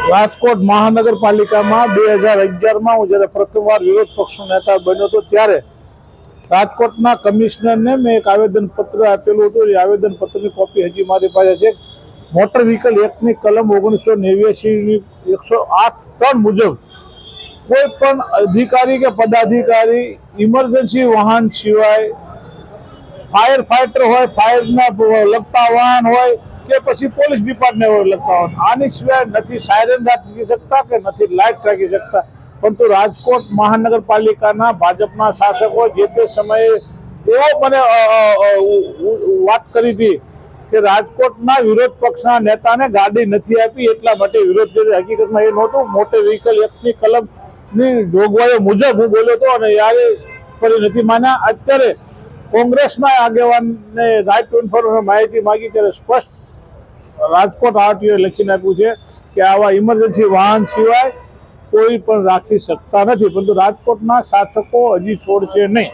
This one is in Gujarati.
રાજકોટ મહાનગરપાલિકામાં 2011માં હું જ્યારે પ્રથમવાર વિરોધ પક્ષનો નેતા બન્યો હતો ત્યારે રાજકોટના કમિશનરને મેં એક આવેદનપત્ર આપેલું હતું. એ આવેદનપત્રની કોપી હજી મારી પાસે છે. મોટર વ્હીકલ એક્ટની કલમ 1989ની 108(3) મુજબ કોઈ પણ અધિકારી કે પદાધિકારી ઇમરજન્સી વાહન સિવાય ફાયર ફાઈટર હોય, ફાયરના લગતા વાહન હોય કે પછી પોલીસ ડિપાર્ટમેન્ટ લગતા હોય, આની સિવાય નથી સાયરન રાખી શકતા કે નથી લાઇટ રાખી શકતા. પરંતુ રાજકોટ મહાનગરપાલિકાના ભાજપના શાસકો જે તે સમયે એવો મને વાત કરી હતી કે રાજકોટના વિરોધ પક્ષના નેતાને ગાડી નથી આપી એટલા માટે વિરોધ કર્યો. હકીકતમાં એ નહોતું. મોટર વ્હીકલ એક્ટની કલમની જોગવાઈઓ મુજબ હું બોલ્યો હતો અને યારે ફરી નથી માન્યા. અત્યારે કોંગ્રેસના આગેવાનને રાઇટ ટુ ઇન્ફોર્મેશન માહિતી માગી ત્યારે સ્પષ્ટ રાજકોટ આરટીઓએ લખીને આપ્યું છે કે આવા ઇમરજન્સી વાહન સિવાય કોઈ પણ રાખી શકતા નથી. પરંતુ રાજકોટના શાસકો હજી છોડશે નહીં.